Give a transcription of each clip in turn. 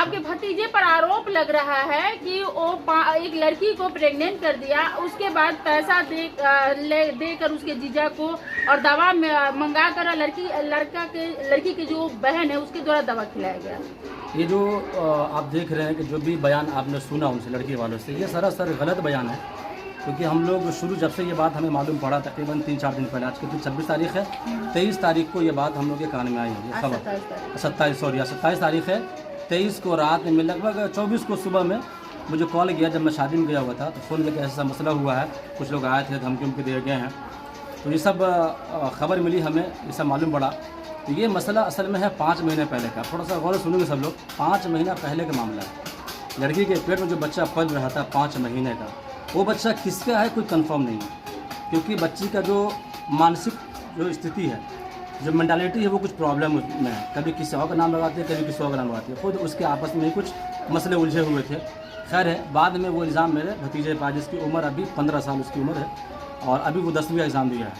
आपके भतीजे पर आरोप लग रहा है कि वो एक लड़की को प्रेग्नेंट कर दिया, उसके बाद पैसा देकर उसके जीजा को और दवा मंगा कर लड़की की जो बहन है उसके द्वारा दवा खिलाया गया। ये जो आप देख रहे हैं कि जो भी बयान आपने सुना उनसे लड़की वालों से, ये सरासर गलत बयान है। क्योंकि हम लोग शुरू जब से ये बात हमें मालूम पड़ा तकरीबन 3-4 दिन पहले, आज की 26 तारीख है, 23 तारीख को ये बात हम लोग के कान में आई है, ये खबर 27 तारीख है। 23 को रात में लगभग 24 को सुबह में मुझे कॉल किया, जब मैं शादी में गया हुआ था तो फ़ोन करके ऐसा मसला हुआ है, कुछ लोग आए थे, धमकी उमकी दे गए हैं। तो ये सब खबर मिली हमें, ये सब मालूम पड़ा। तो ये मसला असल में है 5 महीने पहले का। थोड़ा सा गौर सुनेंगे सब लोग, 5 महीना पहले का मामला है। लड़की के पेट में जो बच्चा पल रहा था 5 महीने का, वो बच्चा किसका है कोई कंफर्म नहीं है। क्योंकि बच्ची का जो मानसिक जो स्थिति है, जो मेंटालिटी है, वो कुछ प्रॉब्लम में है। कभी किसी और का नाम लगाती है, कभी किसी और का नाम लगाती है। खुद उसके आपस में ही कुछ मसले उलझे हुए थे। खैर है, बाद में वो इल्ज़ाम मेरे भतीजे पर, जिसकी उम्र अभी 15 साल उसकी उम्र है और अभी वो 10वीं का एग्ज़ाम दिया है।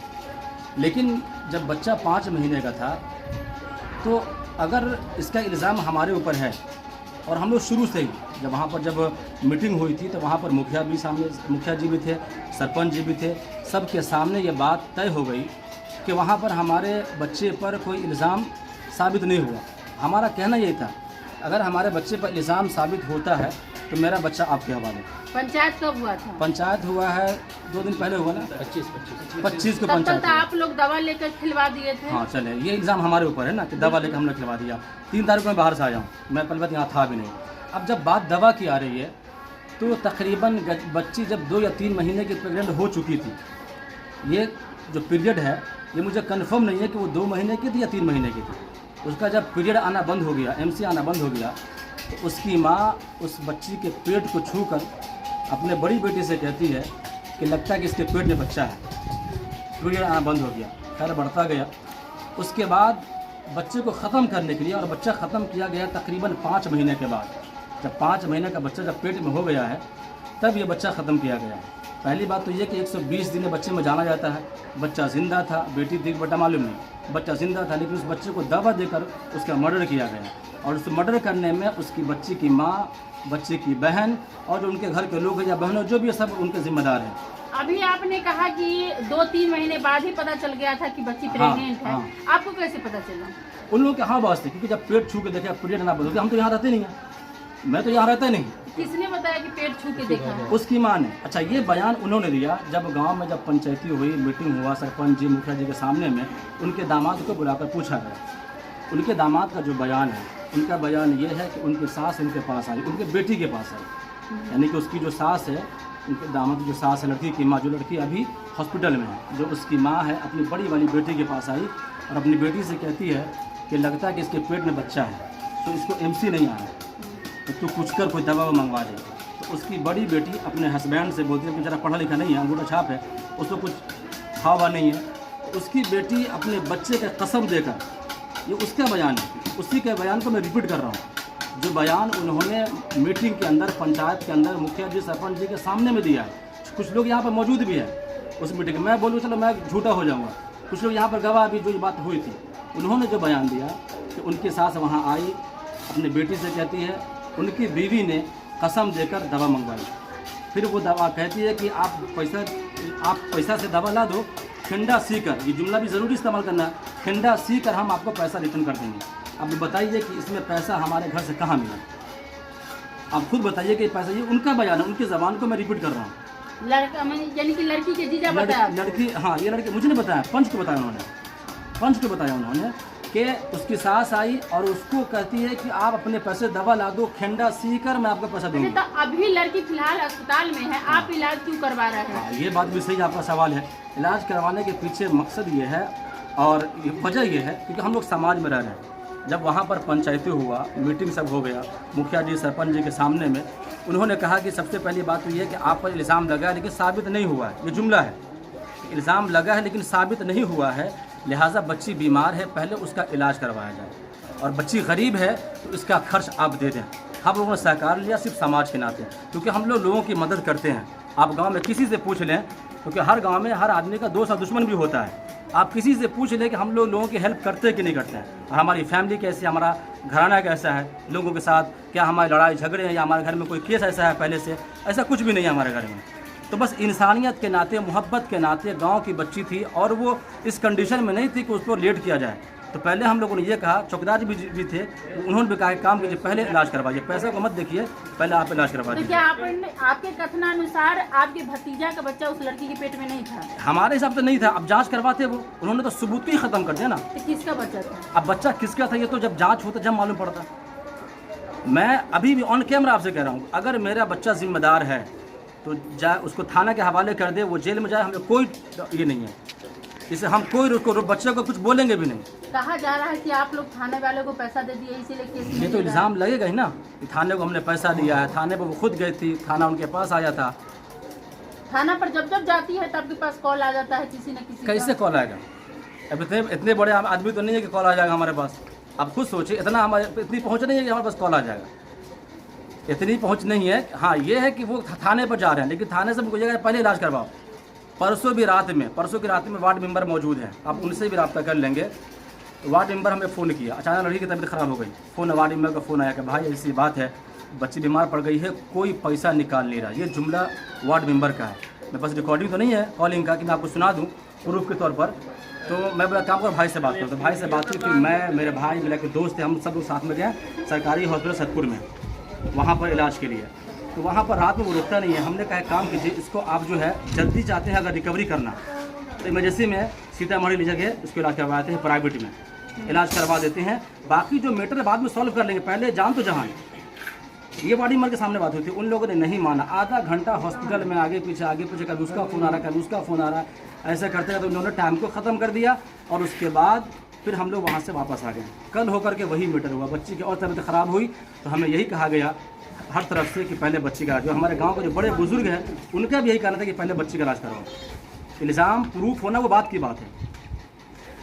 लेकिन जब बच्चा 5 महीने का था, तो अगर इसका इल्ज़ाम हमारे ऊपर है और हम लोग शुरू से ही जब वहाँ पर जब मीटिंग हुई थी तो वहाँ पर मुखिया जी भी थे, सरपंच जी भी थे, सबके सामने ये बात तय हो गई कि वहाँ पर हमारे बच्चे पर कोई इल्ज़ाम साबित नहीं हुआ। हमारा कहना यही था, अगर हमारे बच्चे पर इल्ज़ाम साबित होता है तो मेरा बच्चा आपके हवाले। पंचायत कब हुआ था? पंचायत हुआ है 2 दिन पहले हुआ ना, 25 को पंचायत। तब आप लोग दवा लेकर खिलवा दिए थे? हाँ चले, ये इल्ज़ाम हमारे ऊपर है ना कि दवा लेकर हमने खिलवा दिया। 3 तारीख को मैं बाहर से आया हूँ, मैं पहले यहाँ था भी नहीं। अब जब बात दवा की आ रही है तो तकरीबन बच्ची जब 2 या 3 महीने की प्रेग्नेंट हो चुकी थी। ये जो पीरियड है ये मुझे कंफर्म नहीं है कि वो 2 महीने की थी या 3 महीने की थी। उसका जब पीरियड आना बंद हो गया, MC आना बंद हो गया, तो उसकी माँ उस बच्ची के पेट को छूकर अपने बड़ी बेटी से कहती है कि लगता है कि इसके पेट में बच्चा है। पीरियड आना बंद हो गया, खैर बढ़ता गया। उसके बाद बच्चे को ख़त्म करने के लिए, और बच्चा ख़त्म किया गया तकरीबन 5 महीने के बाद। जब 5 महीने का बच्चा जब पेट में हो गया है तब ये बच्चा ख़त्म किया गया है। पहली बात तो ये कि 120 दिन बच्चे में जाना जाता है। बच्चा ज़िंदा था, बेटी थी बेटा मालूम नहीं, बच्चा ज़िंदा था, लेकिन उस बच्चे को दवा देकर उसका मर्डर किया गया। और उस मर्डर करने में उसकी बच्ची की माँ, बच्चे की बहन और जो उनके घर के लोग हैं या बहनों जो भी, सब उनके जिम्मेदार हैं। अभी आपने कहा कि 2-3 महीने बाद ही पता चल गया था कि बच्ची प्रेग्नेंट है। आपको कैसे पता चला? उन लोगों के हाँ वास्ते, क्योंकि जब पेट छू के देखा पीरियड ना बदल गया, हम तो यहाँ रहते नहीं हैं, मैं तो यहाँ रहता नहीं। किसने बताया कि पेट छू के देखा है? उसकी माँ ने। अच्छा, ये बयान उन्होंने दिया जब गांव में जब पंचायती हुई, मीटिंग हुआ, सरपंच जी मुखिया जी के सामने में उनके दामाद को बुलाकर पूछा गया। उनके दामाद का जो बयान है, उनका बयान ये है कि उनकी सास उनके पास आई, उनके बेटी के पास आई। यानी कि उसकी जो सास है, उनके दामाद की जो सास है, लड़की की माँ, जो लड़की अभी हॉस्पिटल में है, जो उसकी माँ है, अपनी बड़ी वाली बेटी के पास आई और अपनी बेटी से कहती है कि लगता है कि इसके पेट में बच्चा है, तो इसको MC नहीं आ रहा है, तो तू कुछ कर, कोई दवा मंगवा दे। तो उसकी बड़ी बेटी अपने हस्बैंड से बोलती है कि ज़रा पढ़ा लिखा नहीं है, अंगूठा छाप है, उसको कुछ खावा नहीं है। तो उसकी बेटी अपने बच्चे का कसम देकर, ये उसका बयान है, उसी के बयान को मैं रिपीट कर रहा हूँ, जो बयान उन्होंने मीटिंग के अंदर, पंचायत के अंदर मुखिया जी सरपंच जी के सामने में दिया है। कुछ लोग यहाँ पर मौजूद भी है उस मीटिंग में। मैं बोलूँ चलो मैं झूठा हो जाऊँगा, कुछ लोग यहाँ पर गवाह भी, जो ये बात हुई थी, उन्होंने जो बयान दिया कि उनकी सास वहाँ आई, अपनी बेटी से कहती है, उनकी बीवी ने कसम देकर दवा मंगवाई। फिर वो दवा कहती है कि आप पैसा से दवा ला दो, खिंडा सीकर, ये जुमला भी ज़रूरी इस्तेमाल करना है, खिंडा सीकर हम आपको पैसा रिटर्न कर देंगे। अब बताइए कि इसमें पैसा हमारे घर से कहाँ मिला? आप खुद बताइए कि पैसा, ये उनका बयान है, उनकी ज़बान को मैं रिपीट कर रहा हूँ। लड़का यानी कि लड़की के जीजा बताया? लड़की, हाँ ये लड़की मुझे नहीं बताया, पंच को बताया उन्होंने, पंच को बताया उन्होंने कि उसकी सास आई और उसको कहती है कि आप अपने पैसे दवा ला दो, खिंडा सीकर मैं आपको पैसा दूँगी। तो अभी लड़की फिलहाल अस्पताल में है, आप इलाज क्यों करवा रहे हैं? ये बात भी सही आपका सवाल है। इलाज करवाने के पीछे मकसद ये है और वजह ये है क्योंकि हम लोग समाज में रह रहे हैं। जब वहाँ पर पंचायती हुआ, मीटिंग सब हो गया, मुखिया जी सरपंच जी के सामने में उन्होंने कहा कि सबसे पहली बात तो ये है कि आप पर इल्ज़ाम लगा है लेकिन साबित नहीं हुआ है। ये जुमला है, इल्ज़ाम लगा है लेकिन साबित नहीं हुआ है, लिहाजा बच्ची बीमार है, पहले उसका इलाज करवाया जाए और बच्ची गरीब है तो इसका खर्च आप दे दें। हम लोगों ने सहकार लिया सिर्फ समाज के नाते, क्योंकि हम लोगों की मदद करते हैं। आप गांव में किसी से पूछ लें, क्योंकि हर गांव में हर आदमी का दोस्त और दुश्मन भी होता है। आप किसी से पूछ लें कि हम लोगों की हेल्प करते हैं कि नहीं करते हैं, और हमारी फैमिली कैसी है, हमारा घराना कैसा है लोगों के साथ, क्या हमारी लड़ाई झगड़े हैं या हमारे घर में कोई केस ऐसा है पहले से, ऐसा कुछ भी नहीं है हमारे घर में। तो बस इंसानियत के नाते, मोहब्बत के नाते, गांव की बच्ची थी और वो इस कंडीशन में नहीं थी कि उसको लेट किया जाए। तो पहले हम लोगों ने ये कहा, चौकीदार भी थे, उन्होंने भी कहा कि काम कीजिए, पहले इलाज करवाइए, पैसा को मत देखिए, पहले आप इलाज करवा तो दीजिए। क्या आपके कथनानुसार आपके भतीजा का बच्चा उस लड़की के पेट में नहीं था? हमारे हिसाब से नहीं था, अब जांच करवाते वो, उन्होंने तो सबूत ही खत्म कर दिया ना। तो किसका बच्चा था? अब बच्चा किसका था ये तो जब जांच होता जब मालूम पड़ता। मैं अभी भी ऑन कैमरा आपसे कह रहा हूँ, अगर मेरा बच्चा जिम्मेदार है तो जाए, उसको थाना के हवाले कर दे, वो जेल में जाए, हमें कोई ये नहीं है, इसे हम कोई उसको बच्चे को कुछ बोलेंगे भी नहीं। कहा जा रहा है कि आप लोग थाने वाले को पैसा दे दिए इसीलिए केस ये नहीं तो लगा। इल्ज़ाम लगेगा ही ना कि थाने को हमने पैसा दिया है, थाने पर वो खुद गई थी, थाना उनके पास आया था। थाना पर जब जब जाती है तब आपके पास कॉल आ जाता है किसी न किसी कैसे कॉल आएगा? अब इतने बड़े आदमी तो नहीं है कि कॉल आ जाएगा हमारे पास। आप खुद सोचिए, इतना हमारे इतनी पहुँच नहीं है कि हमारे पास कॉल आ जाएगा, इतनी पहुँच नहीं है। हाँ ये है कि वो थाने पर जा रहे हैं, लेकिन थाने से उनको जगह पहले इलाज करवाओ। परसों की रात में वार्ड मेंबर मौजूद हैं, आप उनसे भी रब्ता कर लेंगे। वार्ड मेंबर हमें फ़ोन किया, अचानक लड़की की तबीयत ख़राब हो गई, वार्ड मेंबर का फ़ोन आया कि भाई ऐसी बात है, बच्ची बीमार पड़ गई है, कोई पैसा निकाल नहीं रहा। ये जुमला वार्ड मेंबर का है। मैं बस रिकॉर्डिंग तो नहीं है कॉलिंग का कि मैं आपको सुना दूँ प्रूफ के तौर पर। तो मैं बोला काम कर, भाई से बात करूँ। तो भाई से बात की, फिर मैं, मेरे भाई, मेरे के दोस्त थे, हम सब लोग साथ में गए सरकारी हॉस्पिटल सतपुर में, वहाँ पर इलाज के लिए। तो वहाँ पर रात में वो रुकता नहीं है। हमने कहा काम कीजिए, इसको आप जो है जल्दी चाहते हैं अगर रिकवरी करना तो इमरजेंसी में सीतामढ़ी ले जाके इसको इलाज करवाते हैं, प्राइवेट में इलाज करवा देते हैं। बाकी जो मैटर बाद में सॉल्व कर लेंगे, पहले जान तो जहान। ये बॉडी मर के सामने बात हुई थी, उन लोगों ने नहीं माना। आधा घंटा हॉस्पिटल में आगे पीछे कभी उसका फ़ोन आ रहा है, कभी उसका फ़ोन आ रहा है, ऐसा करते करते उन्होंने टाइम को ख़त्म कर दिया। और उसके बाद फिर हम लोग वहाँ से वापस आ गए। कल होकर के वही मैटर हुआ, बच्ची की और तबीयत ख़राब हुई। तो हमें यही कहा गया हर तरफ से कि पहले बच्ची का, जो हमारे गांव के जो बड़े बुजुर्ग हैं उनका भी यही कहना था कि पहले बच्ची का इलाज करवाओ। इल्ज़ाम प्रूफ होना वो बात की बात है,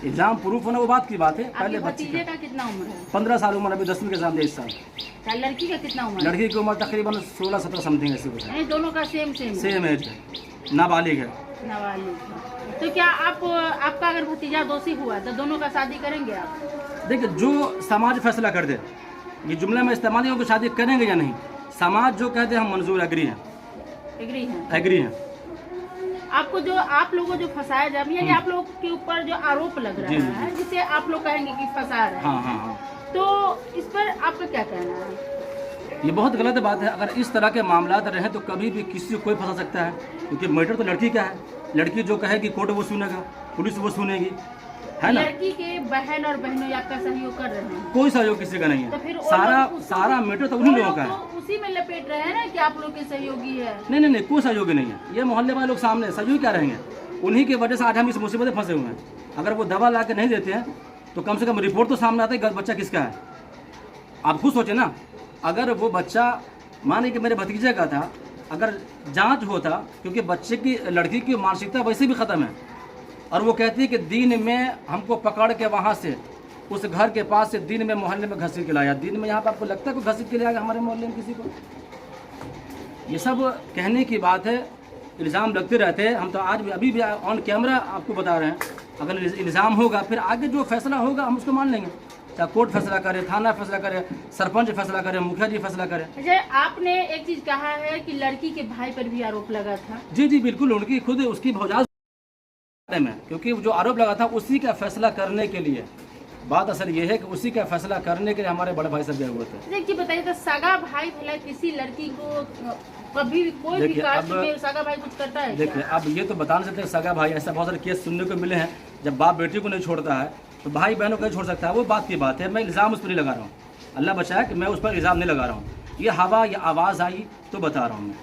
इल्ज़ाम प्रूफ होना वो बात की बात है। पहले बच्ची भतीजे का कितना उम्र है? 15 साल उम्र, अभी 10वीं के एग्जाम दे इस साल। लड़की का कितना उम्र है? लड़की की उम्र तकरीबन 16-17 समथिंग ऐसी कुछ है, नहीं, दोनों का सेम सेम एज है, नाबालिग है। नाबालिग। तो क्या आपका अगर भतीजा दोषी हुआ तो दोनों का शादी करेंगे आप? देखिए जो समाज फैसला कर दे, ये जुमला में इस्तेमाल नहीं हो कि शादी करेंगे या नहीं, समाज जो कहते हैं हम मंजूर, एग्री हैं। आपको जो आप लोगों जो फंसाया जा रहा है, आप लोगों के ऊपर जो आरोप लग रहा है, जिसे आप लोग कहेंगे कि फंसा रहे हैं, हाँ। तो इस पर आपका क्या कहना है? ये बहुत गलत बात है। अगर इस तरह के मामला रहे तो कभी भी किसी को कोई फंसा सकता है, क्योंकि मैटर तो लड़की का है। लड़की जो कहेगी कोर्ट वो सुनेगा, पुलिस वो सुनेगी, है ना। लड़की के बहन और बहनों आपका सहयोग कर रहे हैं? कोई सहयोग किसी का नहीं तो है, फिर सारा मैटर तो उन्हीं लोगों का है। तो उसी में लपेट रहे हैं ना कि आप लोग के सहयोगी है। नहीं, कोई सहयोगी नहीं है। ये मोहल्ले वाले लोग सामने सहयोगी क्या रहेंगे? उन्हीं की वजह से आज हम इस मुसीबत में फंसे हुए हैं। अगर वो दवा ला के नहीं देते हैं तो कम से कम रिपोर्ट तो सामने आता है बच्चा किसका है। आप खुद सोचे ना, अगर वो बच्चा माने कि मेरे भतीजे का था, अगर जांच होता, क्योंकि बच्चे की, लड़की की मानसिकता वैसे भी ख़त्म है, और वो कहती है कि दिन में हमको पकड़ के वहाँ से उस घर के पास से दिन में मोहल्ले में घसीट के लाया। दिन में यहाँ पर आपको लगता है कोई घसीट के लाएगा हमारे मोहल्ले में किसी को? ये सब कहने की बात है, इल्ज़ाम लगते रहते हैं। हम तो आज भी अभी भी ऑन कैमरा आपको बता रहे हैं, अगर इल्ज़ाम होगा फिर आगे जो फैसला होगा हम उसको मान लेंगे, चाहे कोर्ट फैसला करे, थाना फैसला करे, सरपंच फैसला करे, मुखिया जी फैसला करे। अच्छा, आपने एक चीज कहा है कि लड़की के भाई पर भी आरोप लगा था। जी बिल्कुल, उनकी खुद उसकी भौजाल में, क्योंकि जो आरोप लगा था उसी का फैसला करने के लिए, बात असल ये है कि उसी का फैसला करने के लिए हमारे बड़े भाई सब गए हुए थे। देखिए बताइए, तो सगा भाई भला किसी लड़की को कभी कोई भी कास्ट में सगा भाई कुछ करता है? देखिए अब ये तो बता नहीं सकते सगा भाई, ऐसा बहुत सारे केस सुनने को मिले हैं। जब बाप बेटी को नहीं छोड़ता है तो भाई बहनों को नहीं छोड़ सकता है, वो बात की बात है। मैं इल्ज़ाम उस पर नहीं लगा रहा हूँ, अल्लाह बचाए कि मैं उस पर इल्ज़ाम नहीं लगा रहा हूँ। ये हवा या आवाज़ आई तो बता रहा हूँ मैं,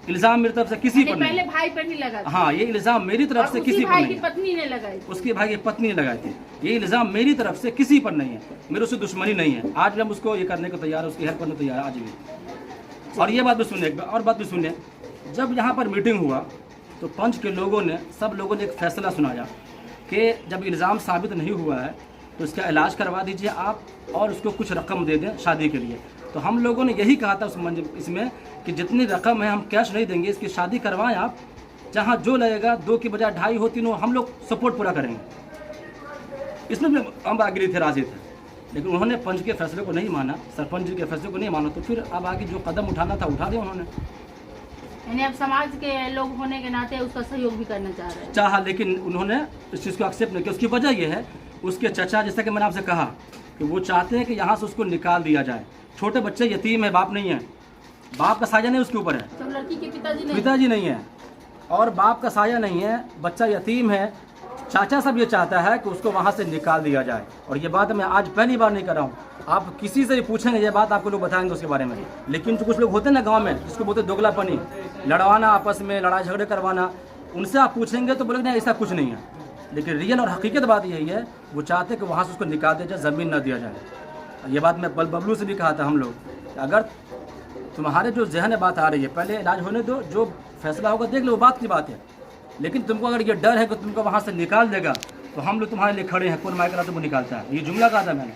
इल्ज़ाम मेरी तरफ से किसी पर नहीं। पहले भाई पर नहीं लगा। हाँ, ये इल्ज़ाम मेरी तरफ से किसी पर नहीं है। पत्नी ने लगाई, उसकी भाई की पत्नी ने लगाई थी। ये इल्ज़ाम मेरी तरफ से किसी पर नहीं है, मेरे उससे दुश्मनी नहीं है। आज भी हम उसको ये करने को तैयार है, उसकी हेल्प करने को तैयार है आज भी। और ये बात भी सुनिए, और बात भी सुनिए, जब यहाँ पर मीटिंग हुआ तो पंच के लोगों ने, सब लोगों ने एक फैसला सुनाया कि जब इल्ज़ाम साबित नहीं हुआ है तो इसका इलाज करवा दीजिए आप और उसको कुछ रकम दे दें शादी के लिए। तो हम लोगों ने यही कहा था इसमें कि जितनी रकम है हम कैश नहीं देंगे, इसकी शादी करवाएं आप जहाँ जो लगेगा 2 की बजाय 2.5 हो 3 हो, हम लोग सपोर्ट पूरा करेंगे। इसमें भी हम आगे थे, राजी थे, लेकिन उन्होंने पंच के फैसले को नहीं माना, सरपंच जी के फैसले को नहीं माना, तो फिर अब आगे जो कदम उठाना था उठा दिया उन्होंने। यानी अब समाज के लोग होने के नाते उसका सहयोग भी करना चाह रहे हैं। चाहा, लेकिन उन्होंने इस चीज़ को एक्सेप्ट नहीं किया। उसकी वजह यह है, उसके चचा, जैसा कि मैंने आपसे कहा, कि वो चाहते हैं कि यहाँ से उसको निकाल दिया जाए। छोटे बच्चे यतीम है, बाप नहीं है, बाप का साया नहीं उसके ऊपर है, तो लड़की के पिताजी नहीं है और बाप का साया नहीं है, बच्चा यतीम है। चाचा सब ये चाहता है कि उसको वहाँ से निकाल दिया जाए। और ये बात मैं आज पहली बार नहीं कर रहा हूँ, आप किसी से भी पूछेंगे ये बात आपको लोग बताएंगे उसके बारे में। लेकिन जो कुछ लोग होते हैं ना गांव में, जिसको बोलते दोगलापनी, लड़वाना, आपस में लड़ाई झगड़े करवाना, उनसे आप पूछेंगे तो बोलेंगे नहीं ऐसा कुछ नहीं है। लेकिन रियल और हकीकत बात यही है, वो चाहते हैं कि वहाँ से उसको निकाल दिया जाए, ज़मीन न दिया जाए। ये बात मैं बबलू से भी कहा था हम लोग, अगर तुम्हारे जो जहन में बात आ रही है, पहले इलाज होने दो, जो फैसला होगा देख लो, वो बात की बात है। लेकिन तुमको अगर ये डर है कि तुमको वहाँ से निकाल देगा, तो हम लोग तुम्हारे लिए खड़े हैं, कौन माइक तुमको निकालता है। ये जुमला कहा था मैंने।